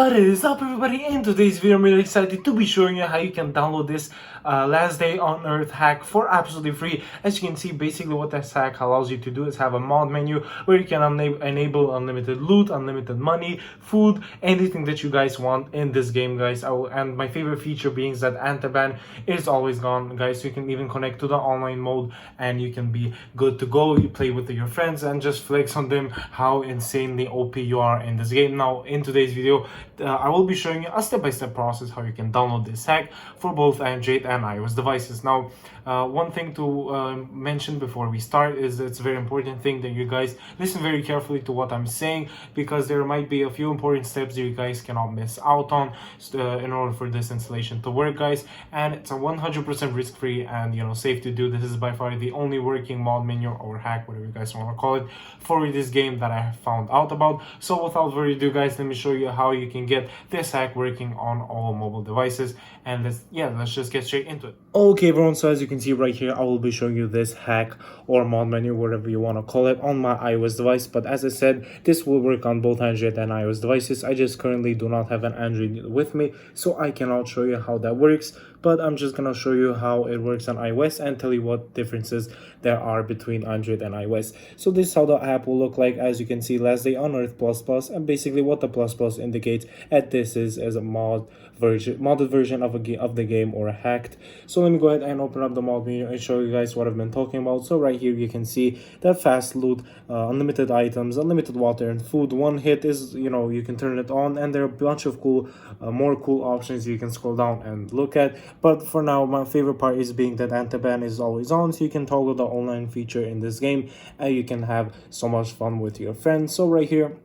What is up, everybody? In today's video, I'm really excited to be showing you how you can download this last day on earth hack for absolutely free. As you can see, basically what this hack allows you to do is have a mod menu where you can enable unlimited loot, unlimited money, food, anything that you guys want in this game, guys. And my favorite feature being that anti-ban is always gone, guys. So you can even connect to the online mode and you can be good to go. You play with your friends and just flex on them how insanely OP you are in this game. Now, in today's video, I will be showing you a step-by-step process how you can download this hack for both Android and iOS devices. Now, one thing to mention before we start is it's a very important thing that you guys listen very carefully to what I'm saying, because there might be a few important steps that you guys cannot miss out on in order for this installation to work, guys. And it's a 100% risk-free and safe to do. This is by far the only working mod menu or hack, whatever you guys want to call it, for this game that I have found out about. So without further ado, guys, let me show you how you can get this hack working on all mobile devices, and let's just get straight into it. Okay, everyone, so as you can see right here, I will be showing you this hack or mod menu, whatever you want to call it, on my iOS device. But as I said, this will work on both Android and iOS devices. I just currently do not have an Android with me, so I cannot show you how that works, but I'm just gonna show you how it works on iOS and tell you what differences there are between Android and iOS. So this is how the app will look like. As you can see, last day on earth ++, and basically what the ++ indicates at this is as a modded version of the game, or a hacked. So let me go ahead and open up the mod menu and show you guys what I've been talking about. So right here you can see that fast loot, unlimited items, unlimited water and food. One hit is, you can turn it on, and there are a bunch of more cool options you can scroll down and look at. But for now, my favorite part is being that anti-ban is always on, so you can toggle the online feature in this game and you can have so much fun with your friends. So right here,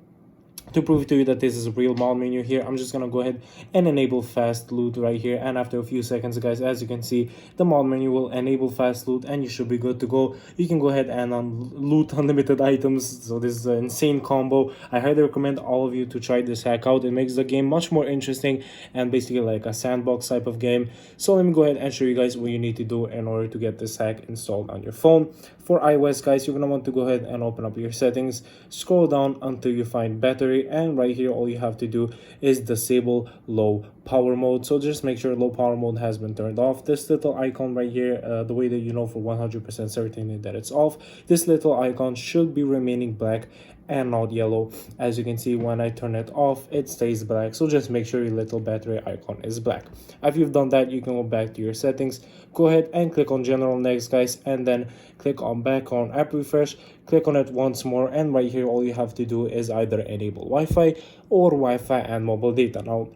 to prove to you that this is a real mod menu here, I'm just gonna go ahead and enable fast loot right here, and after a few seconds, guys, as you can see, the mod menu will enable fast loot and you should be good to go. You can go ahead and loot unlimited items. So this is an insane combo. I highly recommend all of you to try this hack out. It makes the game much more interesting and basically like a sandbox type of game. So let me go ahead and show you guys what you need to do in order to get this hack installed on your phone. For iOS, guys, you're gonna want to go ahead and open up your settings, scroll down until you find battery, and right here all you have to do is disable low power mode. So just make sure low power mode has been turned off. This little icon right here, the way that you know for 100% certainty that it's off, this little icon should be remaining black and not yellow. As you can see, when I turn it off, it stays black. So just make sure your little battery icon is black. After you've done that, you can go back to your settings, go ahead and click on general next, guys, and then click on back on app refresh, click on it once more, and right here all you have to do is either enable Wi-Fi or Wi-Fi and mobile data. Now,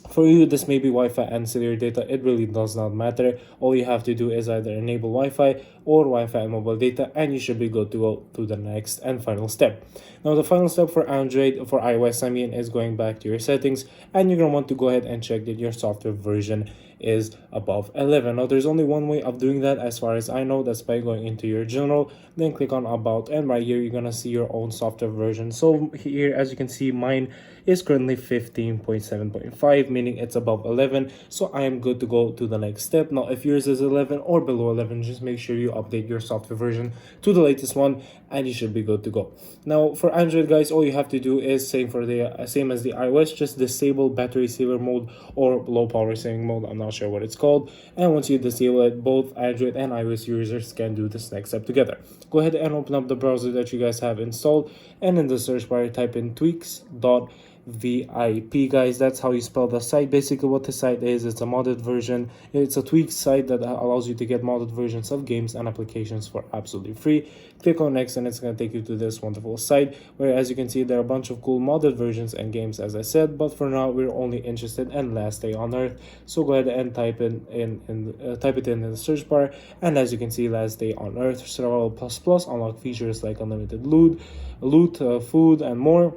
for you, this may be Wi-Fi and cellular data. It really does not matter. All you have to do is either enable Wi-Fi or Wi-Fi and mobile data, and you should be good to go to the next and final step. Now, the final step for iOS, is going back to your settings, and you're going to want to go ahead and check that your software version is above 11. Now, there's only one way of doing that as far as I know. That's by going into your general, then click on about, and right here you're gonna see your own software version. So here, as you can see, mine is currently 15.7.5, meaning it's above 11, so I am good to go to the next step. Now, if yours is 11 or below 11, just make sure you update your software version to the latest one and you should be good to go. Now, for Android, guys, all you have to do is same as the iOS, just disable battery saver mode or low power saving mode. I'm not sure what it's called. And once you disable it, both Android and iOS users can do this next step together. Go ahead and open up the browser that you guys have installed, and in the search bar type in tweaks.vip, guys. That's how you spell the site. Basically what the site is, it's a modded version. It's a tweaks site that allows you to get modded versions of games and applications for absolutely free. Click on next and it's going to take you to this wonderful site where, as you can see, there are a bunch of cool modded versions and games, as I said, but for now we're only interested in last day on earth. So go ahead and type it in the search bar, and as you can see, last day on earth survival ++ unlock features like unlimited loot, food and more.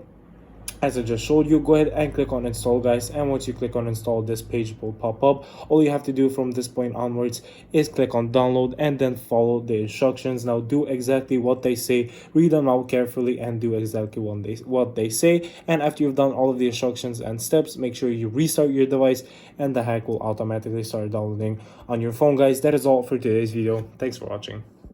As I just showed you, go ahead and click on install, guys, and once you click on install, this page will pop up. All you have to do from this point onwards is click on download and then follow the instructions. Now, do exactly what they say, read them out carefully and do exactly what they say. And after you've done all of the instructions and steps, make sure you restart your device and the hack will automatically start downloading on your phone, guys. That is all for today's video. Thanks for watching.